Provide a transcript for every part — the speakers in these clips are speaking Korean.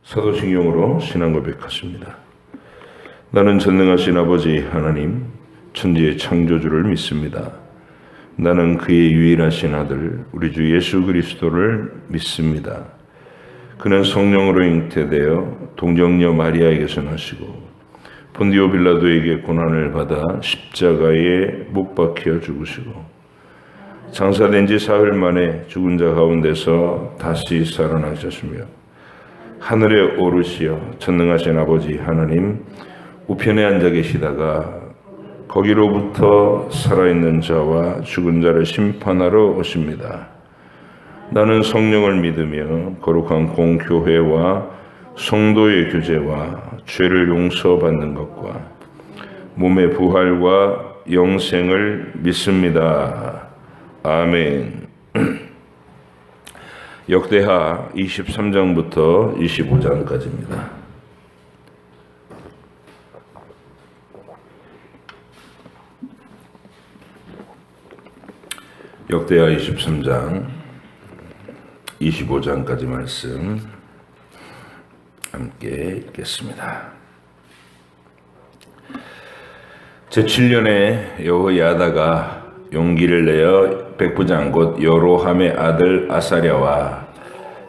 사도신경으로 신앙 고백하십니다. 나는 전능하신 아버지 하나님, 천지의 창조주를 믿습니다. 나는 그의 유일하신 아들, 우리 주 예수 그리스도를 믿습니다. 그는 성령으로 잉태되어 동정녀 마리아에게서 나시고 본디오 빌라도에게 고난을 받아 십자가에 못 박혀 죽으시고 장사된 지 사흘 만에 죽은 자 가운데서 다시 살아나셨으며 하늘에 오르시어 전능하신 아버지 하나님 우편에 앉아 계시다가 거기로부터 살아있는 자와 죽은 자를 심판하러 오십니다. 나는 성령을 믿으며 거룩한 공교회와 성도의 교제와 죄를 용서받는 것과 몸의 부활과 영생을 믿습니다. 아멘. 역대하 23장부터 25장까지입니다. 역대하 23장 25장까지 말씀 함께 읽겠습니다. 제7년에 여호야다가 용기를 내어 백부장 곧 여로함의 아들 아사랴와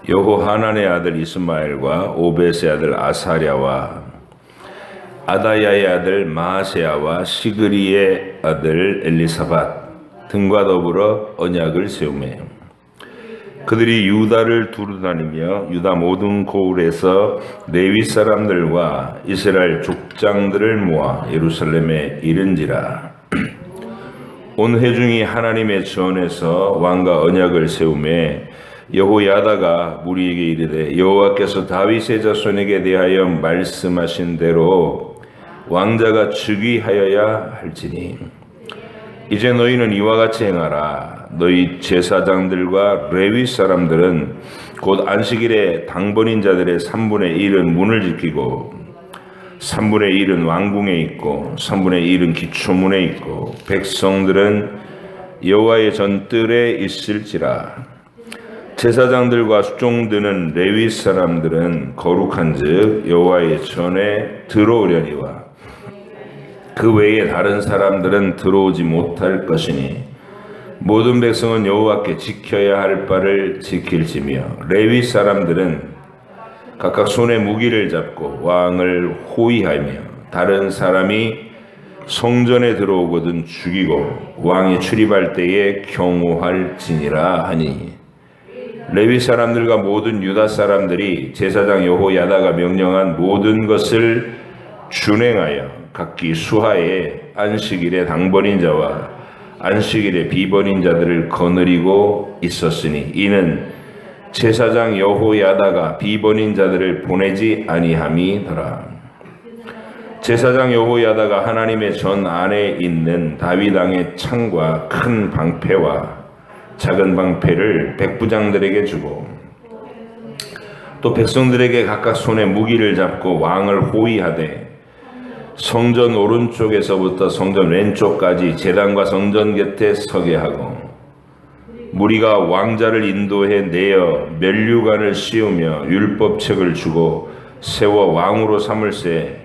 여호하난의 아들 이스마엘과 오벳의 아들 아사랴와 아다야의 아들 마아세야와 시그리의 아들 엘리사밧 등과 더불어 언약을 세우매 그들이 유다를 두루다니며 유다 모든 고을에서 레위 사람들과 이스라엘 족장들을 모아 예루살렘에 이른지라. 온 회중이 하나님의 전에서 왕과 언약을 세우매 여호야다가 무리에게 이르되 여호와께서 다윗의 자손에게 대하여 말씀하신 대로 왕자가 즉위하여야 할지니 이제 너희는 이와 같이 행하라. 너희 제사장들과 레위 사람들은 곧 안식일에 당번인 자들의 3분의 1은 문을 지키고 3분의 1은 왕궁에 있고 3분의 1은 기초문에 있고 백성들은 여호와의 전뜰에 있을지라. 제사장들과 수종드는 레위 사람들은 거룩한즉 여호와의 전에 들어오려니와 그 외에 다른 사람들은 들어오지 못할 것이니 모든 백성은 여호와께 지켜야 할 바를 지킬지며 레위 사람들은 각각 손에 무기를 잡고 왕을 호위하며 다른 사람이 성전에 들어오거든 죽이고 왕이 출입할 때에 경호할지니라 하니 레위 사람들과 모든 유다 사람들이 제사장 여호야다가 명령한 모든 것을 준행하여 각기 수하에 안식일에 당번인 자와 안식일에 비번인 자들을 거느리고 있었으니 이는 제사장 여호야다가 비번인 자들을 보내지 아니함이더라. 제사장 여호야다가 하나님의 전 안에 있는 다윗 왕의 창과 큰 방패와 작은 방패를 백부장들에게 주고 또 백성들에게 각각 손에 무기를 잡고 왕을 호위하되 성전 오른쪽에서부터 성전 왼쪽까지 제단과 성전 곁에 서게 하고 무리가 왕자를 인도해 내어 면류관을 씌우며 율법책을 주고 세워 왕으로 삼을세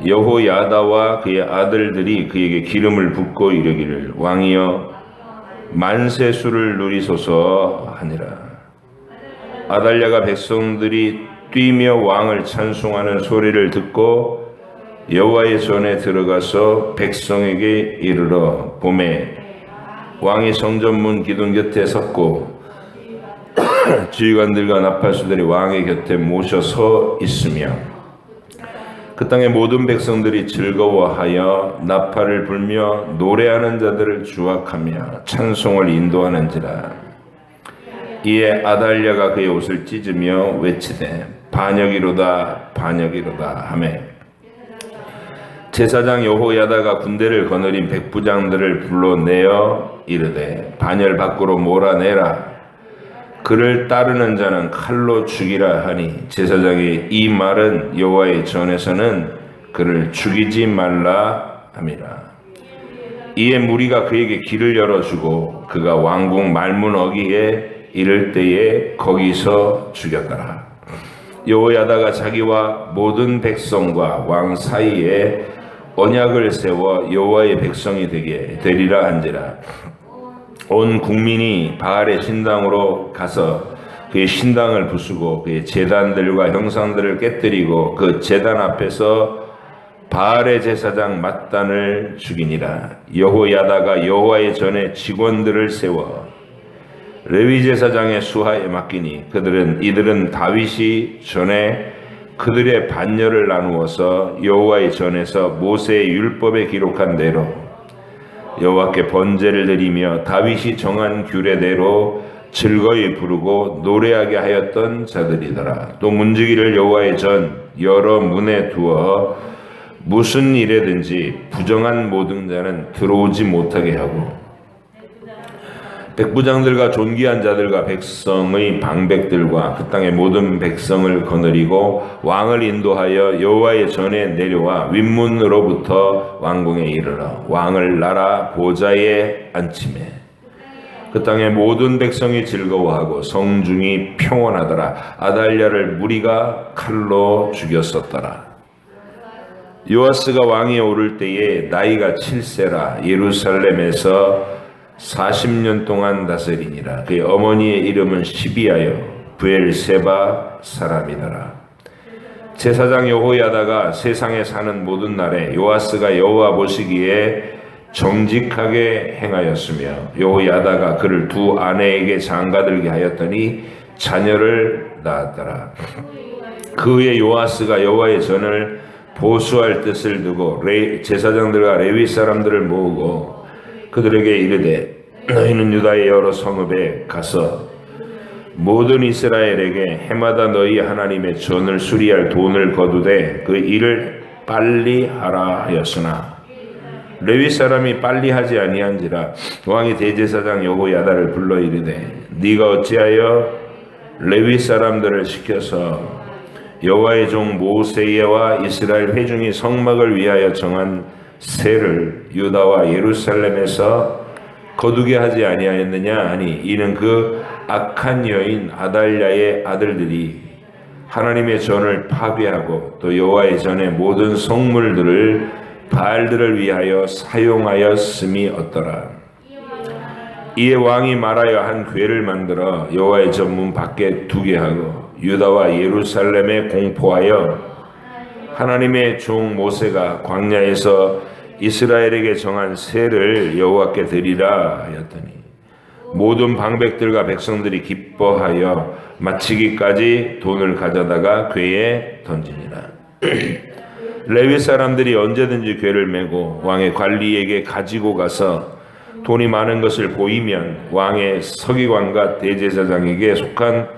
여호야다와 그의 아들들이 그에게 기름을 붓고 이르기를 왕이여 만세수를 누리소서 하니라. 아달랴가 백성들이 뛰며 왕을 찬송하는 소리를 듣고 여호와의 전에 들어가서 백성에게 이르러 보매 왕이 성전문 기둥 곁에 섰고 지휘관들과 나팔수들이 왕의 곁에 모셔 서 있으며 그 땅의 모든 백성들이 즐거워하여 나팔을 불며 노래하는 자들을 주악하며 찬송을 인도하는지라. 이에 아달랴가 그의 옷을 찢으며 외치되 반역이로다 반역이로다 하매 제사장 여호야다가 군대를 거느린 백부장들을 불러내어 이르되 반열 밖으로 몰아내라. 그를 따르는 자는 칼로 죽이라 하니 제사장이 이 말은 여호와의 전에서는 그를 죽이지 말라 함이라. 이에 무리가 그에게 길을 열어주고 그가 왕궁 말문 어귀에 이를 때에 거기서 죽였더라. 여호야다가 자기와 모든 백성과 왕 사이에 언약을 세워 여호와의 백성이 되게 되리라 한지라. 온 국민이 바알의 신당으로 가서 그의 신당을 부수고 그의 제단들과 형상들을 깨뜨리고 그 제단 앞에서 바알의 제사장 mat단을 죽이니라. 여호야다가 여호와의 전에 직원들을 세워 레위 제사장의 수하에 맡기니 이들은 다윗이 전에 그들의 반열을 나누어서 여호와의 전에서 모세의 율법에 기록한 대로 여호와께 번제를 드리며 다윗이 정한 규례대로 즐거이 부르고 노래하게 하였던 자들이더라. 또 문지기를 여호와의 전 여러 문에 두어 무슨 일에든지 부정한 모든 자는 들어오지 못하게 하고 백부장들과 존귀한 자들과 백성의 방백들과 그 땅의 모든 백성을 거느리고 왕을 인도하여 여호와의 전에 내려와 윗문으로부터 왕궁에 이르러 왕을 나라 보좌에 앉히매 그 땅의 모든 백성이 즐거워하고 성중이 평온하더라. 아달랴를 무리가 칼로 죽였었더라. 요아스가 왕위에 오를 때에 나이가 7세라 예루살렘에서 40년 동안 다스리니라. 그의 어머니의 이름은 시비아요 브엘세바 사람이더라. 제사장 여호야다가 세상에 사는 모든 날에 요아스가 여호와 보시기에 정직하게 행하였으며 여호야다가 그를 두 아내에게 장가들게 하였더니 자녀를 낳았더라. 그 후에 요아스가 여호와의 전을 보수할 뜻을 두고 제사장들과 레위 사람들을 모으고 그들에게 이르되 너희는 유다의 여러 성읍에 가서 모든 이스라엘에게 해마다 너희 하나님의 전을 수리할 돈을 거두되 그 일을 빨리 하라 하였으나 레위 사람이 빨리 하지 아니한지라. 왕이 대제사장 여호야다를 불러 이르되 네가 어찌하여 레위 사람들을 시켜서 여호와의 종 모세와 이스라엘 회중이 성막을 위하여 정한 세를 유다와 예루살렘에서 거두게 하지 아니하였느냐 하니 이는 그 악한 여인 아달랴의 아들들이 하나님의 전을 파괴하고 또 여호와의 전의 모든 성물들을 바알들을 위하여 사용하였음이 없더라. 이에 왕이 말하여 한 궤를 만들어 여호와의 전문 밖에 두게 하고 유다와 예루살렘에 공포하여 하나님의 종 모세가 광야에서 이스라엘에게 정한 세를 여호와께 드리라 하였더니 모든 방백들과 백성들이 기뻐하여 마치기까지 돈을 가져다가 궤에 던지니라. 레위 사람들이 언제든지 궤를 메고 왕의 관리에게 가지고 가서 돈이 많은 것을 보이면 왕의 서기관과 대제사장에게 속한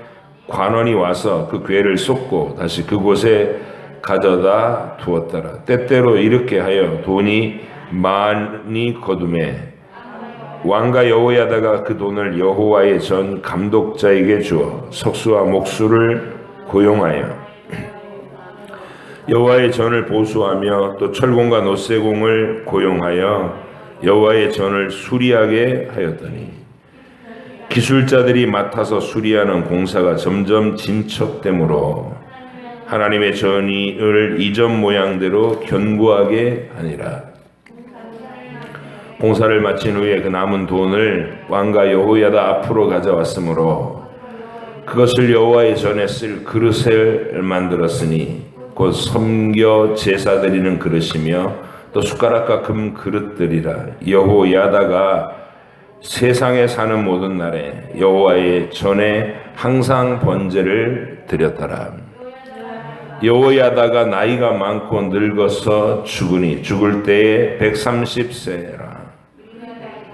관원이 와서 그 궤를 쏟고 다시 그곳에 가져다 두었더라. 때때로 이렇게 하여 돈이 많이 거둠에 왕과 여호야다가 그 돈을 여호와의 전 감독자에게 주어 석수와 목수를 고용하여 여호와의 전을 보수하며 또 철공과 노쇠공을 고용하여 여호와의 전을 수리하게 하였더니 기술자들이 맡아서 수리하는 공사가 점점 진척되므로 하나님의 전을 이전 모양대로 견고하게 하니라. 공사를 마친 후에 그 남은 돈을 왕과 여호야다 앞으로 가져왔으므로 그것을 여호와의 전에 쓸 그릇을 만들었으니 곧 섬겨 제사 드리는 그릇이며 또 숟가락과 금 그릇들이라. 여호야다가 세상에 사는 모든 날에 여호와의 전에 항상 번제를 드렸더라. 여호야다가 나이가 많고 늙어서 죽으니 죽을 때에 130세라.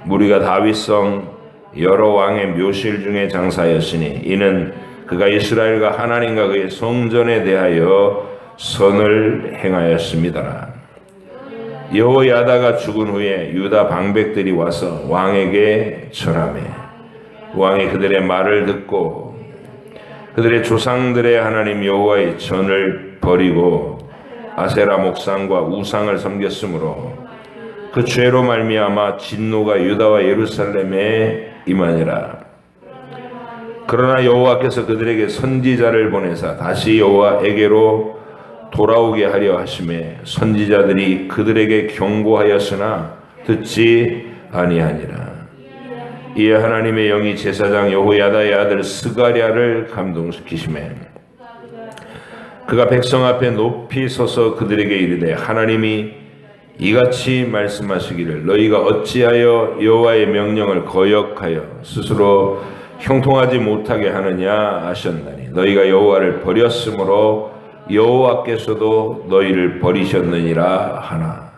무리가 다윗성 여러 왕의 묘실 중에 장사였으니 이는 그가 이스라엘과 하나님과 그의 성전에 대하여 선을 행하였습니다. 여호야다가 죽은 후에 유다 방백들이 와서 왕에게 절하매 왕이 그들의 말을 듣고 그들의 조상들의 하나님 여호와의 전을 버리고 아세라 목상과 우상을 섬겼으므로 그 죄로 말미암아 진노가 유다와 예루살렘에 임하니라. 그러나 여호와께서 그들에게 선지자를 보내사 다시 여호와에게로 돌아오게 하려 하심에 선지자들이 그들에게 경고하였으나 듣지 아니하니라. 이에 하나님의 영이 제사장 여호야다의 아들 스가랴를 감동시키심에 그가 백성 앞에 높이 서서 그들에게 이르되 하나님이 이같이 말씀하시기를 너희가 어찌하여 여호와의 명령을 거역하여 스스로 형통하지 못하게 하느냐 하셨나니 너희가 여호와를 버렸으므로 여호와께서도 너희를 버리셨느니라 하나.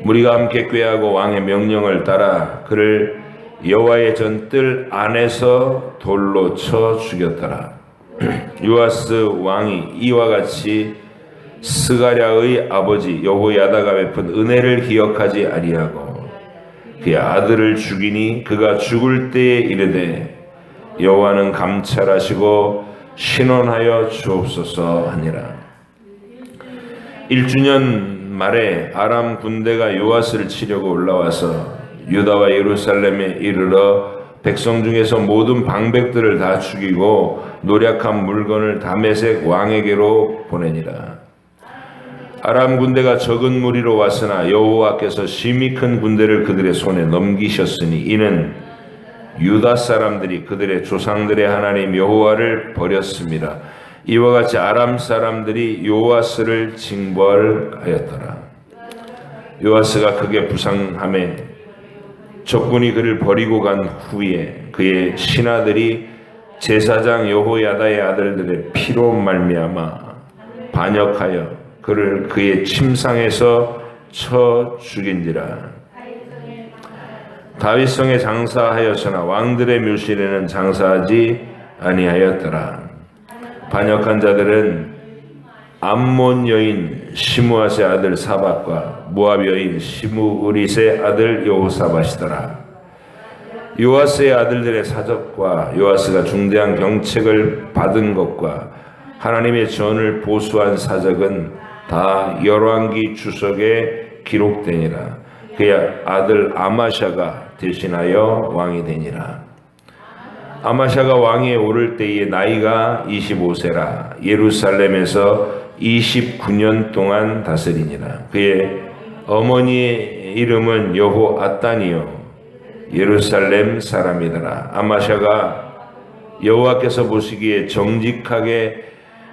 무리가 함께 꾀하고 왕의 명령을 따라 그를 여호와의 전뜰 안에서 돌로 쳐 죽였더라. 요아스 왕이 이와 같이 스가랴의 아버지 여호야다가 베푼 은혜를 기억하지 아니하고 그의 아들을 죽이니 그가 죽을 때에 이르되 여호와는 감찰하시고 신원하여 주옵소서 하니라. 1주년 말에 아람 군대가 요아스를 치려고 올라와서 유다와 예루살렘에 이르러 백성 중에서 모든 방백들을 다 죽이고 노략한 물건을 다메섹 왕에게로 보내니라. 아람 군대가 적은 무리로 왔으나 여호와께서 심히 큰 군대를 그들의 손에 넘기셨으니 이는 유다 사람들이 그들의 조상들의 하나님 여호와를 버렸습니다. 이와 같이 아람 사람들이 요아스를 징벌하였더라. 요아스가 크게 부상함에 적군이 그를 버리고 간 후에 그의 신하들이 제사장 여호야다의 아들들의 피로 말미암아 반역하여 그를 그의 침상에서 쳐 죽인지라. 다윗성에 장사하였으나 왕들의 묘실에는 장사하지 아니하였더라. 반역한 자들은 암몬 여인 시므앗의 아들 사박과 모압 여인 시므으릿의 아들 여호사밧이더라. 요아스의 아들들의 사적과 요아스가 중대한 경책을 받은 것과 하나님의 전을 보수한 사적은 다 열왕기 주석에 기록되니라. 그의 아들 아마샤가 대신하여 왕이 되니라. 아마샤가 왕위에 오를 때의 나이가 25세라 예루살렘에서 29년 동안 다스리니라. 그의 어머니의 이름은 여호아따니요 예루살렘 사람이더라. 아마샤가 여호와께서 보시기에 정직하게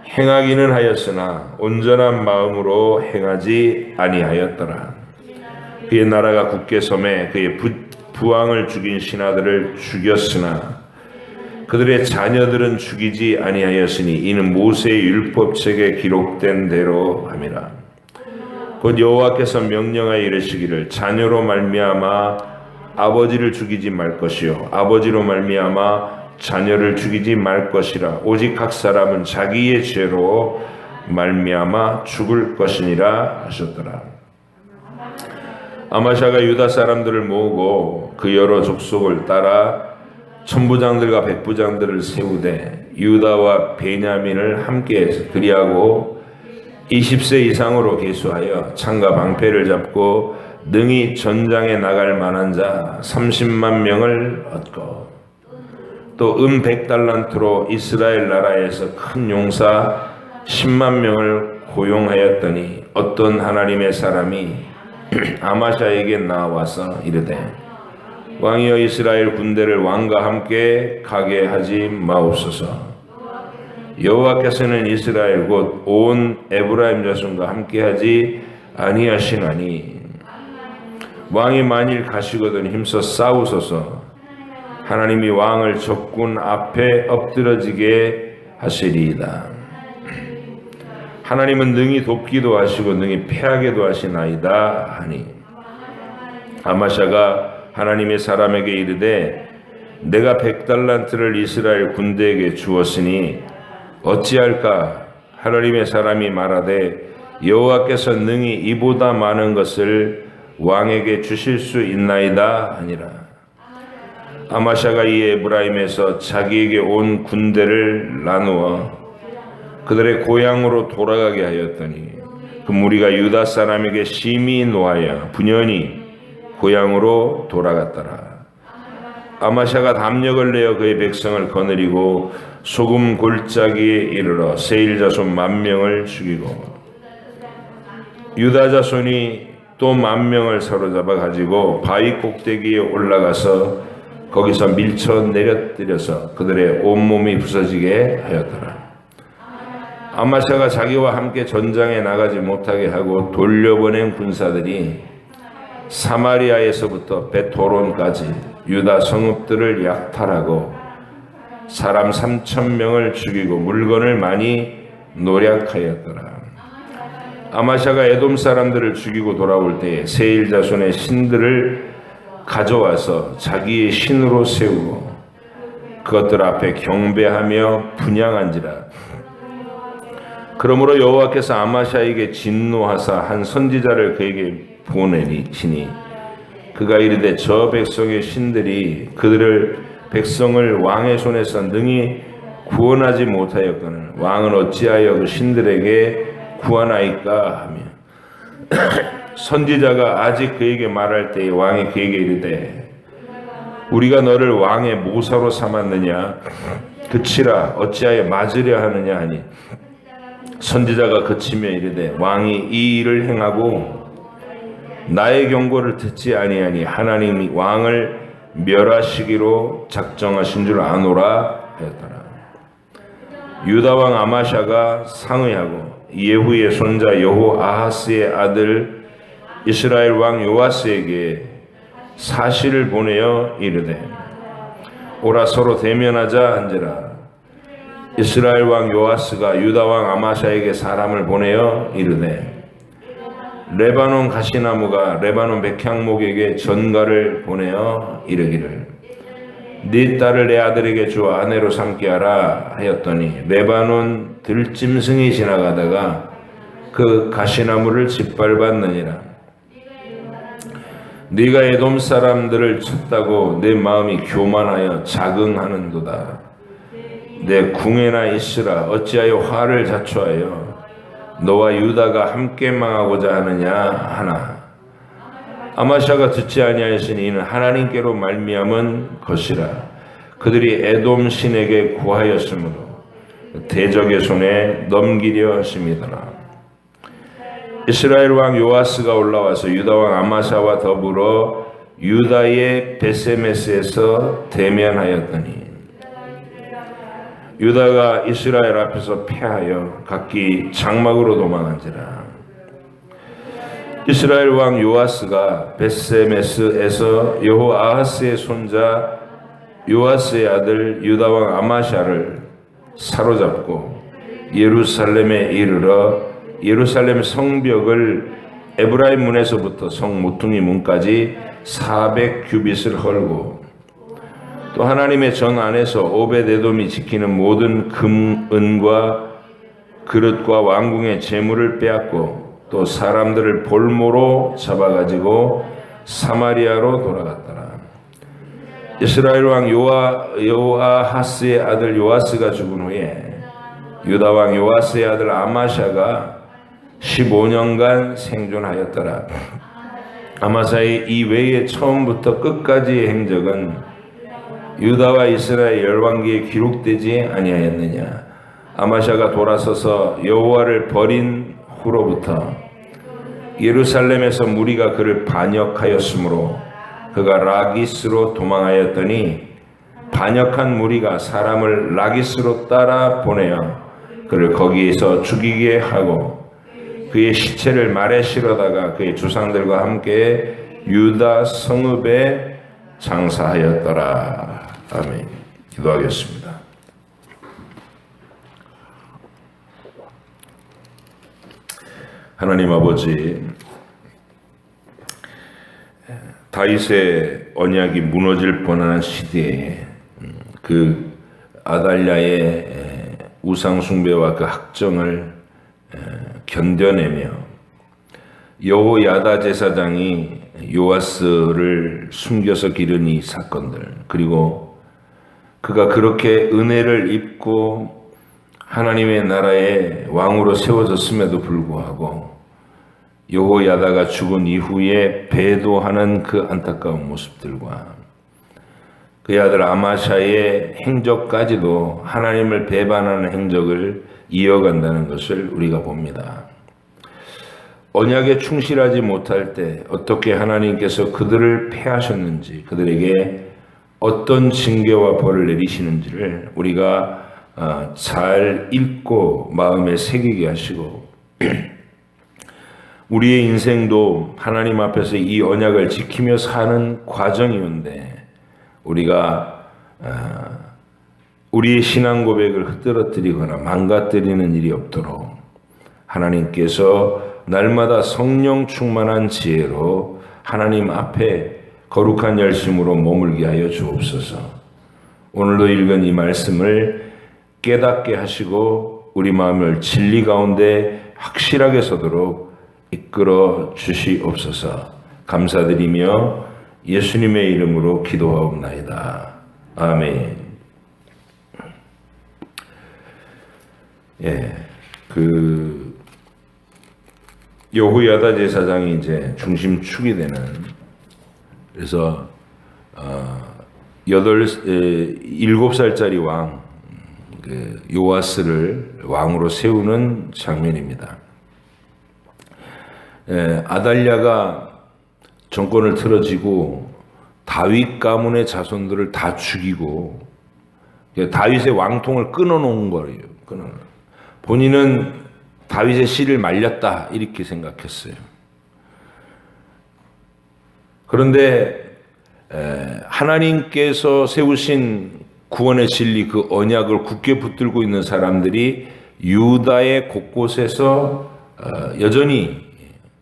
행하기는 하였으나 온전한 마음으로 행하지 아니하였더라. 그의 나라가 굳게 섬에 그의 부왕을 죽인 신하들을 죽였으나 그들의 자녀들은 죽이지 아니하였으니 이는 모세의 율법책에 기록된 대로 함이라. 곧 여호와께서 명령하여 이르시기를 자녀로 말미암아 아버지를 죽이지 말 것이요 아버지로 말미암아 자녀를 죽이지 말 것이라. 오직 각 사람은 자기의 죄로 말미암아 죽을 것이니라 하셨더라. 아마샤가 유다 사람들을 모으고 그 여러 족속을 따라 천부장들과 백부장들을 세우되 유다와 베냐민을 함께해서 그리하고 20세 이상으로 계수하여 창과 방패를 잡고 능히 전장에 나갈 만한 자 30만 명을 얻고 또 100달란트로 이스라엘 나라에서 큰 용사 10만 명을 고용하였더니 어떤 하나님의 사람이 아마샤에게 나와서 이르되 왕이여 이스라엘 군대를 왕과 함께 가게 하지 마옵소서. 여호와께서는 이스라엘 곧 온 에브라임 자손과 함께 하지 아니하시나니 왕이 만일 가시거든 힘써 싸우소서. 하나님이 왕을 적군 앞에 엎드러지게 하시리이다. 하나님은 능히 돕기도 하시고 능히 패하게도 하시나이다 하니 아마샤가 하나님의 사람에게 이르되 내가 100달란트를 이스라엘 군대에게 주었으니 어찌할까? 하나님의 사람이 말하되 여호와께서 능히 이보다 많은 것을 왕에게 주실 수 있나이다 하니라. 아마샤가 이 에브라임에서 자기에게 온 군대를 나누어 그들의 고향으로 돌아가게 하였더니 그 무리가 유다 사람에게 심히 노하여 분연히 고향으로 돌아갔더라. 아마샤가 담력을 내어 그의 백성을 거느리고 소금 골짜기에 이르러 세일 자손 10,000명을 죽이고 유다 자손이 또 10,000명을 사로잡아 가지고 바위 꼭대기에 올라가서 거기서 밀쳐 내려뜨려서 그들의 온몸이 부서지게 하였더라. 아마샤가 자기와 함께 전장에 나가지 못하게 하고 돌려보낸 군사들이 사마리아에서부터 벳호론까지 유다 성읍들을 약탈하고 사람 3,000명을 죽이고 물건을 많이 노략하였더라. 아마샤가 에돔 사람들을 죽이고 돌아올 때에 세일 자손의 신들을 가져와서 자기의 신으로 세우고 그것들 앞에 경배하며 분향한지라. 그러므로 여호와께서 아마샤에게 진노하사 한 선지자를 그에게 보내시니 그가 이르되 저 백성의 신들이 그들을 백성을 왕의 손에서 능히 구원하지 못하였거늘 왕은 어찌하여 그 신들에게 구하나이까 하며 선지자가 아직 그에게 말할 때에 왕이 그에게 이르되 우리가 너를 왕의 모사로 삼았느냐 그치라 어찌하여 맞으려 하느냐 하니 선지자가 그치며 이르되 왕이 이 일을 행하고 나의 경고를 듣지 아니하니 하나님이 왕을 멸하시기로 작정하신 줄 아노라 하였더라. 유다 왕 아마샤가 상의하고 예후의 손자 여호아하스의 아들 이스라엘 왕 요아스에게 사실을 보내어 이르되 오라 서로 대면하자 한지라. 이스라엘 왕 요아스가 유다 왕 아마샤에게 사람을 보내어 이르되 레바논 가시나무가 레바논 백향목에게 전가를 보내어 이르기를 네 딸을 내 아들에게 주어 아내로 삼게 하라 하였더니 레바논 들짐승이 지나가다가 그 가시나무를 짓밟았느니라. 네가 에돔 사람들을 쳤다고 내 마음이 교만하여 자긍하는도다. 내 궁에나 있으라. 어찌하여 화를 자초하여 너와 유다가 함께 망하고자 하느냐 하나. 아마샤가 듣지 아니하였으니 이는 하나님께로 말미암은 것이라. 그들이 에돔 신에게 구하였으므로 대적의 손에 넘기려 하심이더라. 이스라엘 왕 요아스가 올라와서 유다 왕 아마샤와 더불어 유다의 베세메스에서 대면하였더니 유다가 이스라엘 앞에서 패하여 각기 장막으로 도망한지라. 이스라엘 왕 요아스가 베세메스에서 여호아하스의 손자 요아스의 아들 유다 왕 아마샤를 사로잡고 예루살렘에 이르러 예루살렘 성벽을 에브라임 문에서부터 성 모퉁이 문까지 400규빗을 헐고 또 하나님의 전 안에서 오벳에돔이 지키는 모든 금, 은과 그릇과 왕궁의 재물을 빼앗고 또 사람들을 볼모로 잡아가지고 사마리아로 돌아갔더라. 이스라엘 왕 요아하스의 아들 요아스가 죽은 후에 유다 왕 요아스의 아들 아마샤가 15년간 생존하였더라. 아마사의 이 외의 처음부터 끝까지의 행적은 유다와 이스라엘 열왕기에 기록되지 아니하였느냐. 아마샤가 돌아서서 여호와를 버린 후로부터 예루살렘에서 무리가 그를 반역하였으므로 그가 라기스로 도망하였더니 반역한 무리가 사람을 라기스로 따라 보내어 그를 거기에서 죽이게 하고 그의 시체를 말에 실어다가 그의 조상들과 함께 유다 성읍에 장사하였더라. 아멘. 기도하겠습니다. 하나님 아버지, 다윗의 언약이 무너질 뻔한 시대에 그 아달랴의 우상 숭배와 그 학정을 견뎌내며 여호야다 제사장이 요아스를 숨겨서 기른 이 사건들, 그리고 그가 그렇게 은혜를 입고 하나님의 나라의 왕으로 세워졌음에도 불구하고 여호야다가 죽은 이후에 배도하는 그 안타까운 모습들과 그의 아들 아마샤의 행적까지도 하나님을 배반하는 행적을 이어간다는 것을 우리가 봅니다. 언약에 충실하지 못할 때 어떻게 하나님께서 그들을 패하셨는지, 그들에게 어떤 징계와 벌을 내리시는지를 우리가 잘 읽고 마음에 새기게 하시고, 우리의 인생도 하나님 앞에서 이 언약을 지키며 사는 과정이온데, 우리가 우리의 신앙 고백을 흐트러뜨리거나 망가뜨리는 일이 없도록 하나님께서 날마다 성령 충만한 지혜로 하나님 앞에 거룩한 열심으로 머물게 하여 주옵소서. 오늘도 읽은 이 말씀을 깨닫게 하시고 우리 마음을 진리 가운데 확실하게 서도록 이끌어 주시옵소서. 감사드리며 예수님의 이름으로 기도하옵나이다. 아멘. 여호야다 제사장이 이제 중심축이 되는, 그래서 7살짜리 왕 요아스를 왕으로 세우는 장면입니다. 아달랴가 정권을 틀어지고 다윗 가문의 자손들을 다 죽이고 다윗의 왕통을 끊어놓은 거예요. 본인은 다윗의 씨를 말렸다 이렇게 생각했어요. 그런데 하나님께서 세우신 구원의 진리, 그 언약을 굳게 붙들고 있는 사람들이 유다의 곳곳에서 여전히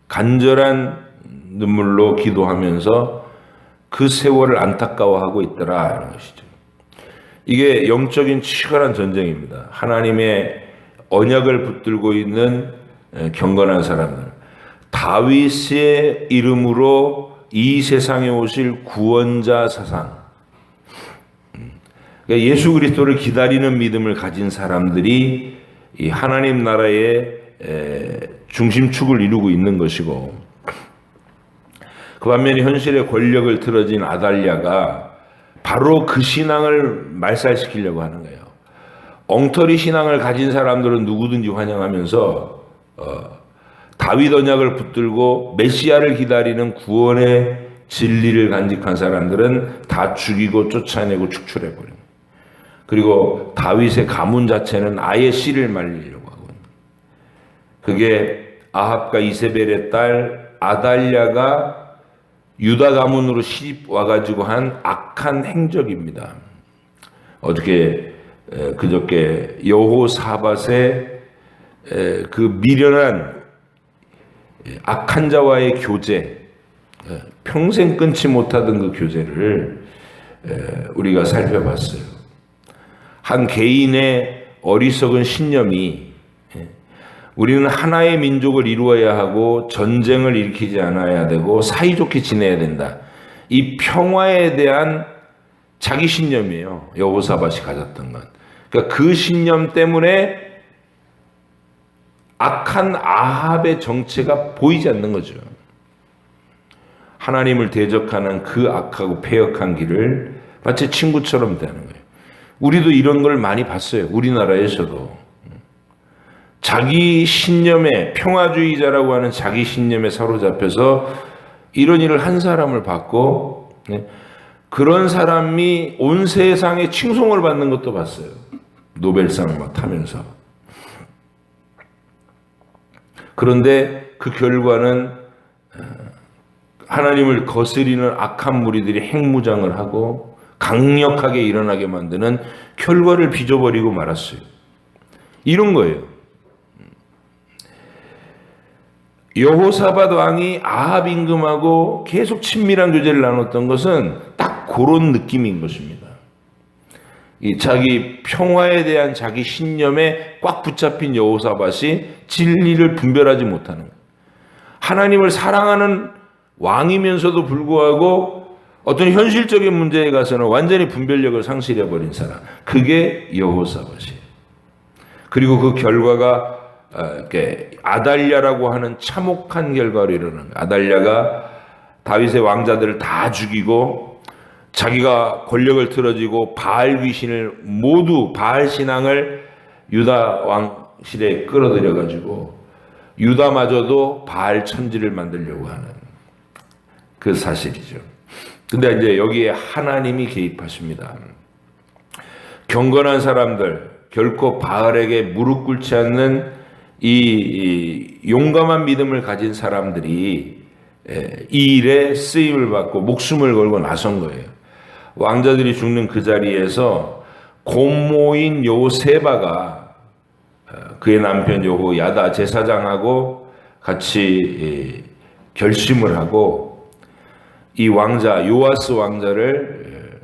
간절한 눈물로 기도하면서 그 세월을 안타까워하고 있더라 이런 것이죠. 이게 영적인 치열한 전쟁입니다. 하나님의 언약을 붙들고 있는 경건한 사람들, 다윗의 이름으로 이 세상에 오실 구원자 사상, 그러니까 예수 그리스도를 기다리는 믿음을 가진 사람들이 이 하나님 나라의 중심축을 이루고 있는 것이고, 그 반면에 현실의 권력을 틀어진 아달랴가 바로 그 신앙을 말살시키려고 하는 거예요. 엉터리 신앙을 가진 사람들은 누구든지 환영하면서 다윗 언약을 붙들고 메시아를 기다리는 구원의 진리를 간직한 사람들은 다 죽이고 쫓아내고 축출해버려요. 그리고 다윗의 가문 자체는 아예 씨를 말리려고 하고, 그게 아합과 이세벨의 딸 아달랴가 유다 가문으로 시집 와가지고 한 악한 행적입니다. 그저께 여호사밧의 그 미련한 악한 자와의 교제, 평생 끊지 못하던 그 교제를 우리가 살펴봤어요. 한 개인의 어리석은 신념이 우리는 하나의 민족을 이루어야 하고 전쟁을 일으키지 않아야 되고 사이좋게 지내야 된다. 이 평화에 대한 자기 신념이에요. 여호사밧이 가졌던 것. 그러니까 그 신념 때문에 악한 아합의 정체가 보이지 않는 거죠. 하나님을 대적하는 그 악하고 패역한 길을 마치 친구처럼 대하는 거예요. 우리도 이런 걸 많이 봤어요. 우리나라에서도. 자기 신념에, 평화주의자라고 하는 자기 신념에 사로잡혀서 이런 일을 한 사람을 봤고, 그런 사람이 온 세상에 칭송을 받는 것도 봤어요. 노벨상을 막 타면서. 그런데 그 결과는 하나님을 거스리는 악한 무리들이 핵무장을 하고 강력하게 일어나게 만드는 결과를 빚어버리고 말았어요. 이런 거예요. 여호사밧 왕이 아합 임금하고 계속 친밀한 교제를 나눴던 것은 딱 그런 느낌인 것입니다. 이 자기 평화에 대한 자기 신념에 꽉 붙잡힌 여호사밧이 진리를 분별하지 못하는 거예요. 하나님을 사랑하는 왕이면서도 불구하고 어떤 현실적인 문제에 가서는 완전히 분별력을 상실해버린 사람, 그게 여호사밧이에요. 그리고 그 결과가 아달랴라고 하는 참혹한 결과로 일어난 거예요. 아달랴가 다윗의 왕자들을 다 죽이고 자기가 권력을 틀어지고 바알 귀신을 모두 바알 신앙을 유다 왕실에 끌어들여 가지고 유다마저도 바알 천지를 만들려고 하는 그 사실이죠. 근데 이제 여기에 하나님이 개입하십니다. 경건한 사람들, 결코 바알에게 무릎 꿇지 않는 이 용감한 믿음을 가진 사람들이 이 일에 쓰임을 받고 목숨을 걸고 나선 거예요. 왕자들이 죽는 그 자리에서 고모인 여호세바가 그의 남편 여호야다 제사장하고 같이 결심을 하고 이 왕자 요아스 왕자를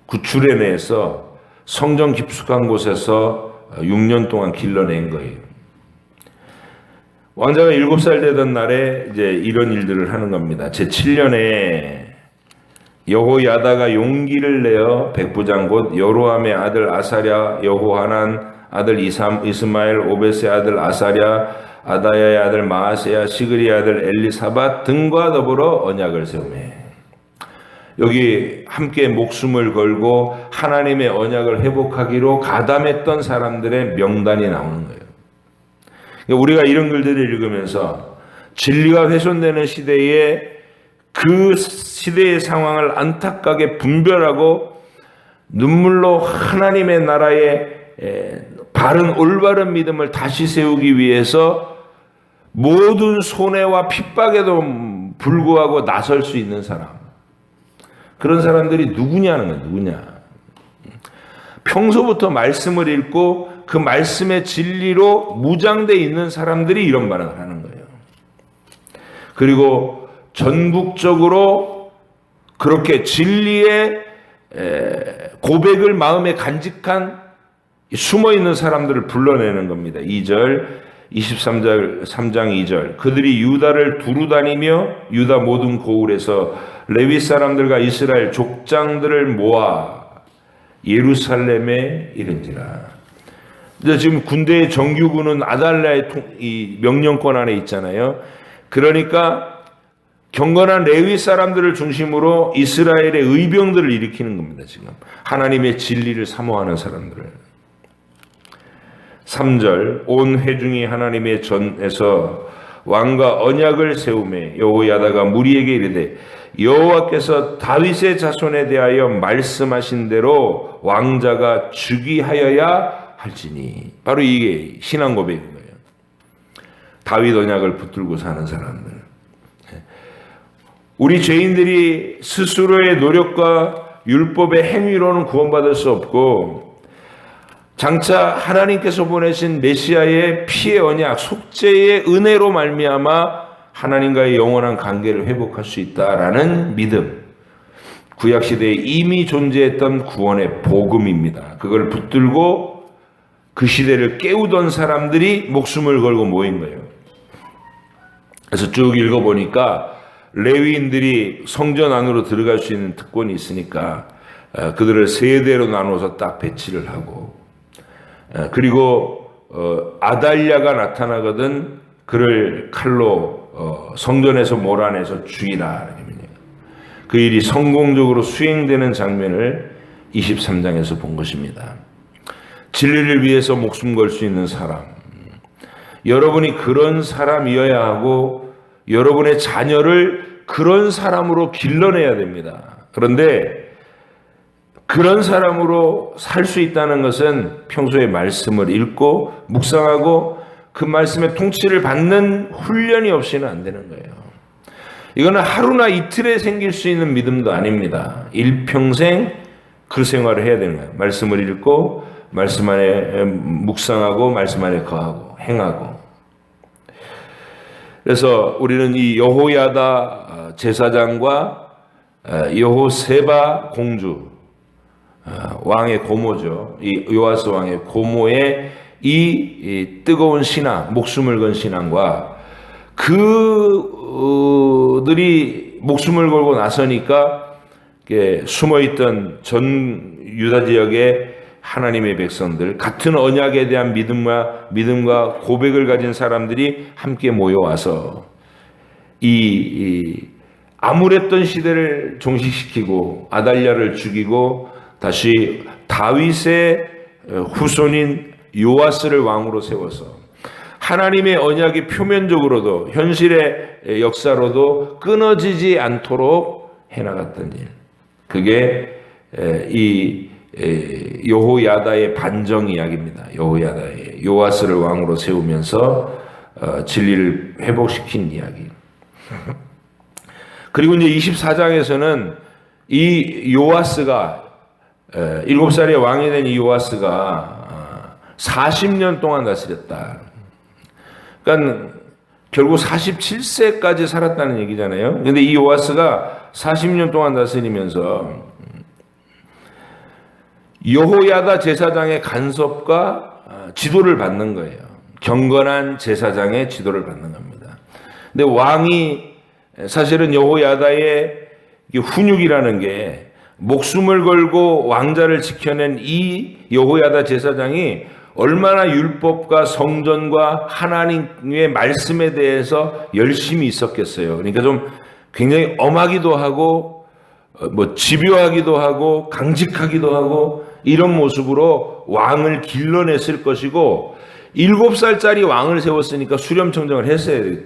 구출해내서 성전 깊숙한 곳에서 6년 동안 길러낸 거예요. 왕자가 7살 되던 날에 이제 이런 일들을 하는 겁니다. 제7년에 여호야다가 용기를 내어 백부장 곧 여로함의 아들 아사랴, 여호하난 아들 이스마엘, 오벳의 아들 아사랴, 아다야의 아들 마아세야, 시그리의 아들 엘리사밧 등과 더불어 언약을 세우매. 여기 함께 목숨을 걸고 하나님의 언약을 회복하기로 가담했던 사람들의 명단이 나오는 거예요. 우리가 이런 글들을 읽으면서 진리가 훼손되는 시대에 그 시대의 상황을 안타깝게 분별하고 눈물로 하나님의 나라의 바른 올바른 믿음을 다시 세우기 위해서 모든 손해와 핍박에도 불구하고 나설 수 있는 사람, 그런 사람들이 누구냐는 거예요. 누구냐? 평소부터 말씀을 읽고 그 말씀의 진리로 무장되어 있는 사람들이 이런 반응을 하는 거예요. 그리고 전국적으로 그렇게 진리의 고백을 마음에 간직한 숨어있는 사람들을 불러내는 겁니다. 2절 23장 2절 그들이 유다를 두루 다니며 유다 모든 고을에서 레위 사람들과 이스라엘 족장들을 모아 예루살렘에 이른지라. 지금 군대의 정규군은 아달랴의 이 명령권 안에 있잖아요. 그러니까 경건한 레위 사람들을 중심으로 이스라엘의 의병들을 일으키는 겁니다. 지금 하나님의 진리를 사모하는 사람들을. 3절 온 회중이 하나님의 전에서 왕과 언약을 세우매 여호야다가 무리에게 이르되 여호와께서 다윗의 자손에 대하여 말씀하신 대로 왕자가 즉위하여야 할지니. 바로 이게 신앙 고백인 거예요. 다윗 언약을 붙들고 사는 사람들. 우리 죄인들이 스스로의 노력과 율법의 행위로는 구원받을 수 없고 장차 하나님께서 보내신 메시아의 피의 언약, 속죄의 은혜로 말미암아 하나님과의 영원한 관계를 회복할 수 있다라는 믿음. 구약시대에 이미 존재했던 구원의 복음입니다. 그걸 붙들고 그 시대를 깨우던 사람들이 목숨을 걸고 모인 거예요. 그래서 쭉 읽어보니까 레위인들이 성전 안으로 들어갈 수 있는 특권이 있으니까 그들을 세대로 나눠서 딱 배치를 하고, 그리고 아달랴가 나타나거든 그를 칼로 성전에서 몰아내서 죽이라. 그 일이 성공적으로 수행되는 장면을 23장에서 본 것입니다. 진리를 위해서 목숨 걸 수 있는 사람, 여러분이 그런 사람이어야 하고 여러분의 자녀를 그런 사람으로 길러내야 됩니다. 그런데 그런 사람으로 살 수 있다는 것은 평소에 말씀을 읽고 묵상하고 그 말씀의 통치를 받는 훈련이 없이는 안 되는 거예요. 이거는 하루나 이틀에 생길 수 있는 믿음도 아닙니다. 일평생 그 생활을 해야 되는 거예요. 말씀을 읽고 말씀 안에 묵상하고 말씀 안에 거하고 행하고. 그래서 우리는 이 여호야다 제사장과 여호세바 공주, 왕의 고모죠. 이 요아스 왕의 고모의 이 뜨거운 신앙, 목숨을 건 신앙과 그들이 목숨을 걸고 나서니까 숨어있던 전 유다 지역의 하나님의 백성들, 같은 언약에 대한 믿음과 고백을 가진 사람들이 함께 모여와서 이 암울했던 시대를 종식시키고 아달랴를 죽이고 다시 다윗의 후손인 요아스를 왕으로 세워서 하나님의 언약이 표면적으로도 현실의 역사로도 끊어지지 않도록 해나갔던 일. 그게 이 여호야다의 반정 이야기입니다. 여호야다의 요아스를 왕으로 세우면서 진리를 회복시킨 이야기. 그리고 이제 24장에서는 이 요아스가 7살의 왕이 된 이 요아스가 40년 동안 다스렸다. 그러니까 결국 47세까지 살았다는 얘기잖아요. 근데 이 요아스가 40년 동안 다스리면서 여호야다 제사장의 간섭과 지도를 받는 거예요. 경건한 제사장의 지도를 받는 겁니다. 근데 왕이 사실은 여호야다의 훈육이라는 게 목숨을 걸고 왕자를 지켜낸 이 여호야다 제사장이 얼마나 율법과 성전과 하나님의 말씀에 대해서 열심히 있었겠어요. 그러니까 좀 굉장히 엄하기도 하고 집요하기도 하고 강직하기도 하고 이런 모습으로 왕을 길러냈을 것이고 7살짜리 왕을 세웠으니까 수렴청정을 했어야 돼요.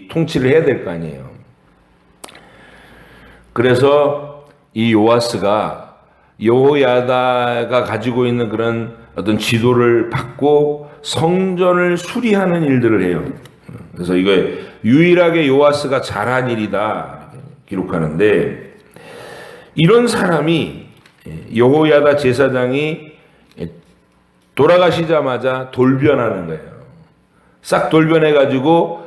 통치를 해야 될 거 아니에요. 그래서 이 요아스가 여호야다가 가지고 있는 그런 어떤 지도를 받고 성전을 수리하는 일들을 해요. 그래서 이거 유일하게 요아스가 잘한 일이다 기록하는데, 이런 사람이 여호야다 제사장이 돌아가시자마자 돌변하는 거예요. 싹 돌변해가지고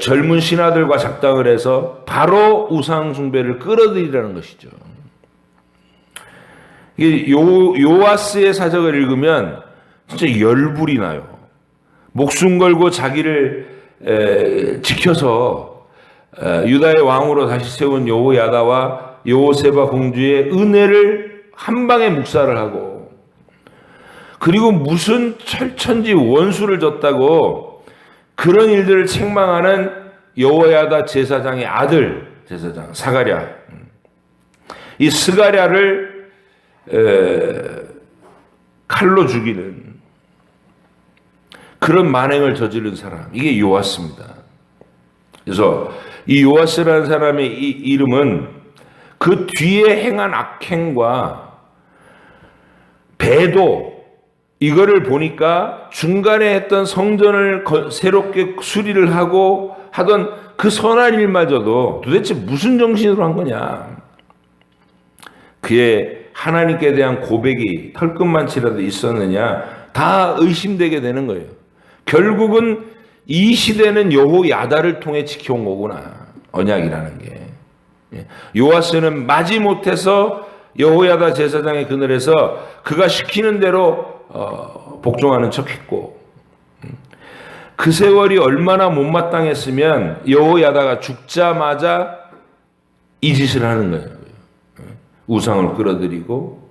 젊은 신하들과 작당을 해서 바로 우상 숭배를 끌어들이라는 것이죠. 요아스의 사적을 읽으면 진짜 열불이 나요. 목숨 걸고 자기를 지켜서 유다의 왕으로 다시 세운 여호야다와 여호세바 공주의 은혜를 한 방에 묵살을 하고, 그리고 무슨 철천지 원수를 졌다고 그런 일들을 책망하는 여호야다 제사장의 아들 제사장 스가랴, 이 스가랴를 칼로 죽이는 그런 만행을 저지른 사람, 이게 요아스입니다. 그래서 이 요아스라는 사람의 이 이름은 그 뒤에 행한 악행과 배도, 이거를 보니까 중간에 했던 성전을 새롭게 수리를 하고 하던 그 선한 일마저도 도대체 무슨 정신으로 한 거냐. 그의 하나님께 대한 고백이 털끝만치라도 있었느냐, 다 의심되게 되는 거예요. 결국은 이 시대는 여호야다를 통해 지켜온 거구나, 언약이라는 게. 요아스는 마지못해서 여호야다 제사장의 그늘에서 그가 시키는 대로 복종하는 척했고, 그 세월이 얼마나 못마땅했으면 여호야다가 죽자마자 이 짓을 하는 거예요. 우상을 끌어들이고,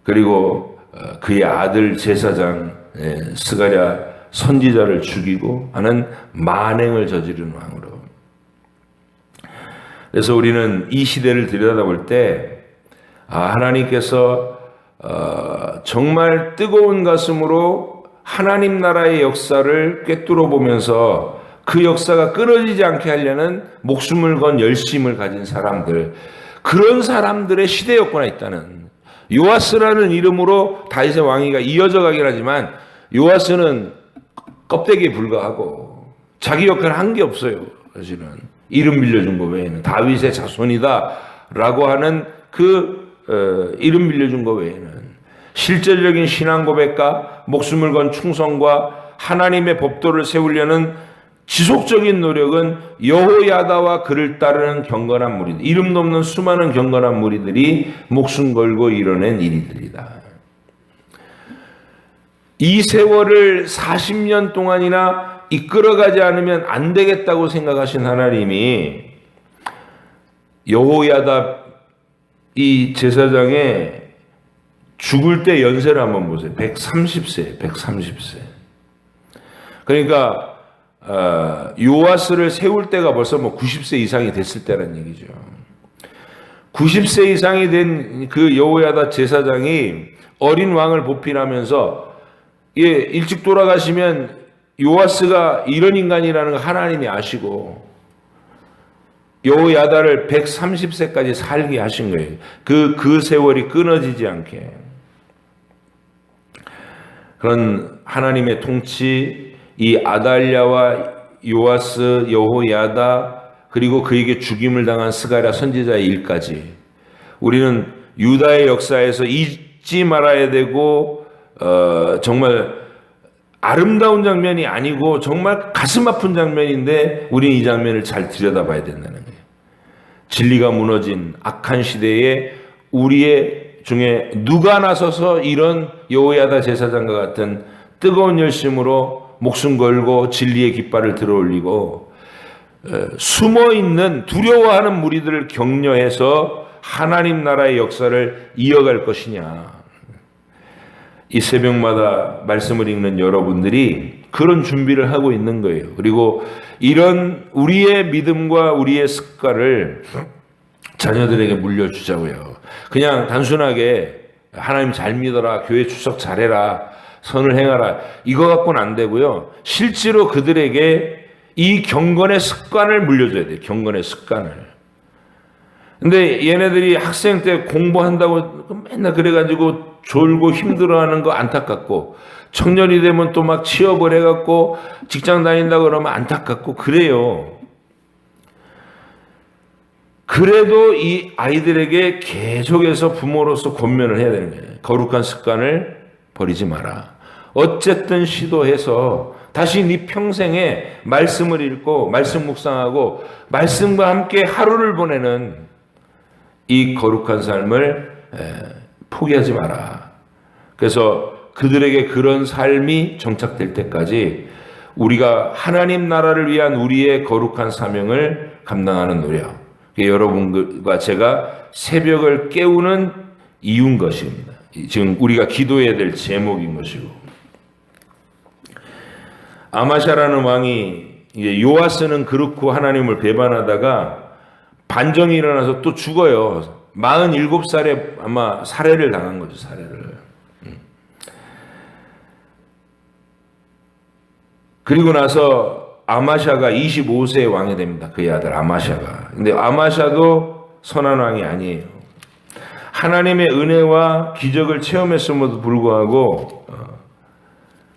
그리고 그의 아들 제사장 스가랴 선지자를 죽이고 하는 만행을 저지른 왕으로. 그래서 우리는 이 시대를 들여다볼 때 하나님께서 정말 뜨거운 가슴으로 하나님 나라의 역사를 꿰뚫어 보면서 그 역사가 끊어지지 않게 하려는 목숨을 건 열심을 가진 사람들, 그런 사람들의 시대였구나 있다는. 요아스라는 이름으로 다윗의 왕위가 이어져 가긴 하지만 요아스는 껍데기에 불과하고 자기 역할을 한 게 없어요. 사실은 이름 빌려준 거 외에는, 다윗의 자손이다 라고 하는 그 이름 빌려준 거 외에는 실질적인 신앙 고백과 목숨을 건 충성과 하나님의 법도를 세우려는 지속적인 노력은 여호야다와 그를 따르는 경건한 무리들, 이름도 없는 수많은 경건한 무리들이 목숨 걸고 이뤄낸 일들이다. 이 세월을 40년 동안이나 이끌어가지 않으면 안 되겠다고 생각하신 하나님이 여호야다 이 제사장의 죽을 때 연세를 한번 보세요. 130세. 그러니까 요아스를 세울 때가 벌써 뭐 90세 이상이 됐을 때라는 얘기죠. 90세 이상이 된 그 여호야다 제사장이 어린 왕을 보필하면서 일찍 돌아가시면 요아스가 이런 인간이라는 걸 하나님이 아시고 여호야다를 130세까지 살게 하신 거예요. 그 세월이 끊어지지 않게. 그런 하나님의 통치, 이 아달랴와 요아스, 여호야다, 그리고 그에게 죽임을 당한 스가랴 선지자의 일까지 우리는 유다의 역사에서 잊지 말아야 되고 정말 아름다운 장면이 아니고 정말 가슴 아픈 장면인데 우리는 이 장면을 잘 들여다봐야 된다는 거예요. 진리가 무너진 악한 시대에 우리의 중에 누가 나서서 이런 여호야다 제사장과 같은 뜨거운 열심으로 목숨 걸고 진리의 깃발을 들어올리고 숨어있는 두려워하는 무리들을 격려해서 하나님 나라의 역사를 이어갈 것이냐. 이 새벽마다 말씀을 읽는 여러분들이 그런 준비를 하고 있는 거예요. 그리고 이런 우리의 믿음과 우리의 습관을 자녀들에게 물려주자고요. 그냥 단순하게 하나님 잘 믿어라, 교회 출석 잘해라, 선을 행하라, 이거 갖고는 안 되고요. 실제로 그들에게 이 경건의 습관을 물려줘야 돼요. 경건의 습관을. 근데 얘네들이 학생 때 공부한다고 맨날 그래가지고 졸고 힘들어하는 거 안타깝고, 청년이 되면 또 막 취업을 해갖고 직장 다닌다고 그러면 안타깝고 그래요. 그래도 이 아이들에게 계속해서 부모로서 권면을 해야 되는 거예요. 거룩한 습관을 버리지 마라. 어쨌든 시도해서 다시 네 평생에 말씀을 읽고 말씀 묵상하고 말씀과 함께 하루를 보내는 이 거룩한 삶을 포기하지 마라. 그래서 그들에게 그런 삶이 정착될 때까지 우리가 하나님 나라를 위한 우리의 거룩한 사명을 감당하는 노력, 여러분과 제가 새벽을 깨우는 이유인 것입니다. 지금 우리가 기도해야 될 제목인 것이고, 아마샤라는 왕이 요아스는 그렇고 하나님을 배반하다가 반정이 일어나서 또 죽어요. 47살에 아마 살해를 당한 거죠. 살해를. 그리고 나서 아마샤가 25세의 왕이 됩니다. 그의 아들 아마샤가. 근데 아마샤도 선한 왕이 아니에요. 하나님의 은혜와 기적을 체험했음에도 불구하고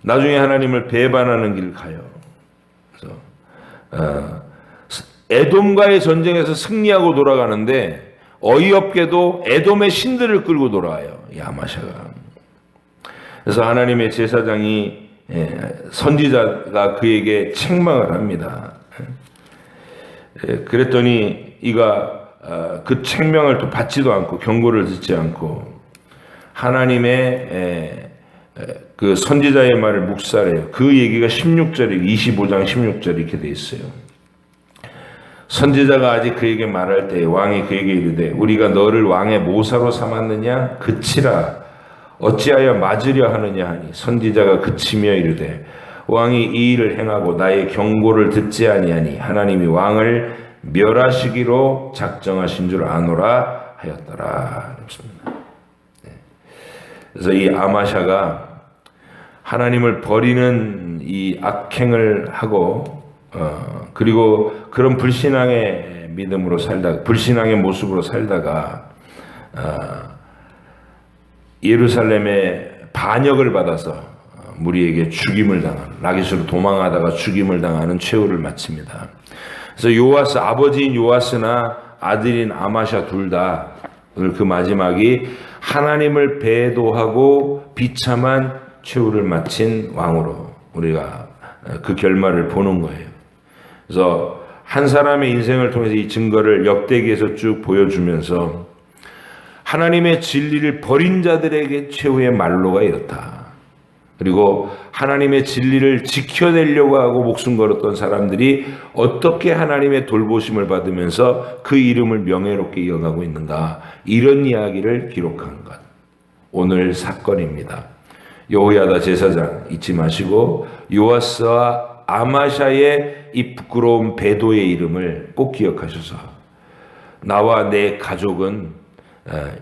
나중에 하나님을 배반하는 길을 가요. 그래서 에돔과의 전쟁에서 승리하고 돌아가는데 어이없게도 에돔의 신들을 끌고 돌아와요. 이 아마샤가. 그래서 하나님의 제사장이 선지자가 그에게 책망을 합니다. 그랬더니 이가 그 책명을 또 받지도 않고 경고를 듣지 않고 하나님의 그 선지자의 말을 묵살해요. 그 얘기가 16절에 25장 16절 이렇게 돼 있어요. 선지자가 아직 그에게 말할 때 왕이 그에게 이르되 우리가 너를 왕의 모사로 삼았느냐? 그치라. 어찌하여 맞으려 하느냐 하니 선지자가 그치며 이르되 왕이 이 일을 행하고 나의 경고를 듣지 아니하니 하나님이 왕을 멸하시기로 작정하신 줄 아노라 하였더라. 그렇습니다. 그래서 이 아마샤가 하나님을 버리는 이 악행을 하고 그리고 그런 불신앙의 믿음으로 살다가 불신앙의 모습으로 살다가 예루살렘에 반역을 받아서 무리에게 죽임을 당하는, 라기스로 도망하다가 죽임을 당하는 최후를 마칩니다. 그래서 요아스, 아버지인 요아스나 아들인 아마샤 둘 다 그 마지막이 하나님을 배도하고 비참한 최후를 마친 왕으로 우리가 그 결말을 보는 거예요. 그래서 한 사람의 인생을 통해서 이 증거를 역대기에서 쭉 보여주면서 하나님의 진리를 버린 자들에게 최후의 말로가 이렇다. 그리고 하나님의 진리를 지켜내려고 하고 목숨 걸었던 사람들이 어떻게 하나님의 돌보심을 받으면서 그 이름을 명예롭게 이어가고 있는가, 이런 이야기를 기록한 것. 오늘 사건입니다. 여호야다 제사장 잊지 마시고 요아스와 아마샤의 이 부끄러운 배도의 이름을 꼭 기억하셔서 나와 내 가족은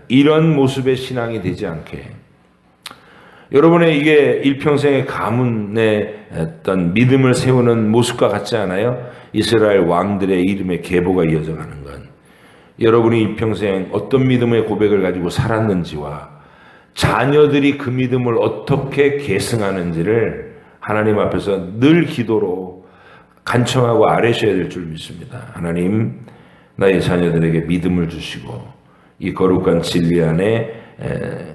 이런 모습의 신앙이 되지 않게, 여러분의 이게 일평생의 가문의 어떤 믿음을 세우는 모습과 같지 않아요? 이스라엘 왕들의 이름의 계보가 이어져 가는 건 여러분이 일평생 어떤 믿음의 고백을 가지고 살았는지와 자녀들이 그 믿음을 어떻게 계승하는지를 하나님 앞에서 늘 기도로 간청하고 아뢰셔야 될 줄 믿습니다. 하나님, 나의 자녀들에게 믿음을 주시고 이 거룩한 진리 안에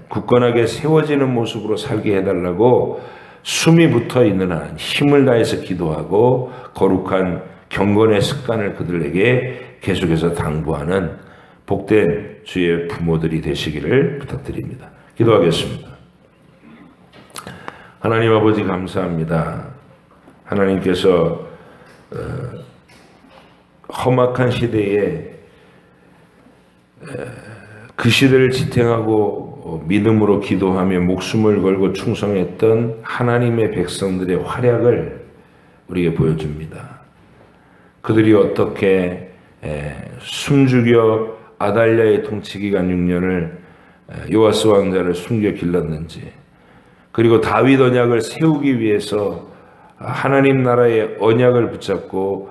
굳건하게 세워지는 모습으로 살게 해달라고 숨이 붙어 있는 한 힘을 다해서 기도하고 거룩한 경건의 습관을 그들에게 계속해서 당부하는 복된 주의 부모들이 되시기를 부탁드립니다. 기도하겠습니다. 하나님 아버지 감사합니다. 하나님께서 험악한 시대에 그 시대를 지탱하고 믿음으로 기도하며 목숨을 걸고 충성했던 하나님의 백성들의 활약을 우리에게 보여줍니다. 그들이 어떻게 숨죽여 아달랴의 통치기간 6년을 요아스 왕자를 숨겨 길렀는지, 그리고 다윗 언약을 세우기 위해서 하나님 나라의 언약을 붙잡고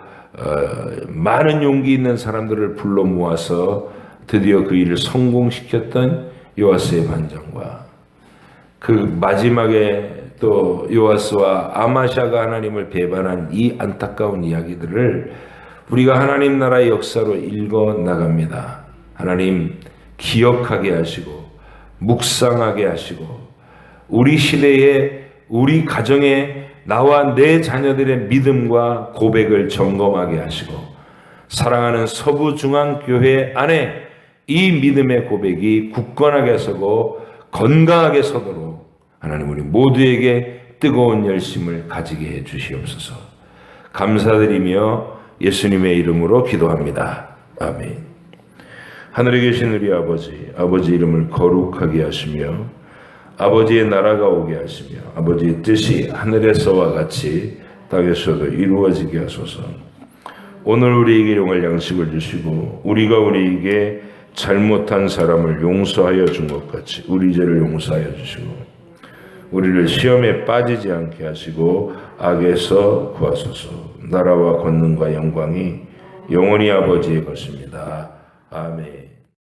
많은 용기 있는 사람들을 불러 모아서 드디어 그 일을 성공시켰던 요아스의 반장과 그 마지막에 또 요아스와 아마샤가 하나님을 배반한 이 안타까운 이야기들을 우리가 하나님 나라의 역사로 읽어 나갑니다. 하나님 기억하게 하시고 묵상하게 하시고 우리 시대에 우리 가정에 나와 내 자녀들의 믿음과 고백을 점검하게 하시고 사랑하는 서부중앙교회 안에 이 믿음의 고백이 굳건하게 서고 건강하게 서도록 하나님 우리 모두에게 뜨거운 열심을 가지게 해 주시옵소서. 감사드리며 예수님의 이름으로 기도합니다. 아멘. 하늘에 계신 우리 아버지 이름을 거룩하게 하시며 아버지의 나라가 오게 하시며 아버지의 뜻이 하늘에서와 같이 땅에서도 이루어지게 하소서. 오늘 우리에게 일용할 양식을 주시고 우리가 우리에게 잘못한 사람을 용서하여 준 것 같이 우리 죄를 용서하여 주시고 우리를 시험에 빠지지 않게 하시고 악에서 구하소서. 나라와 권능과 영광이 영원히 아버지의 것입니다. 아멘.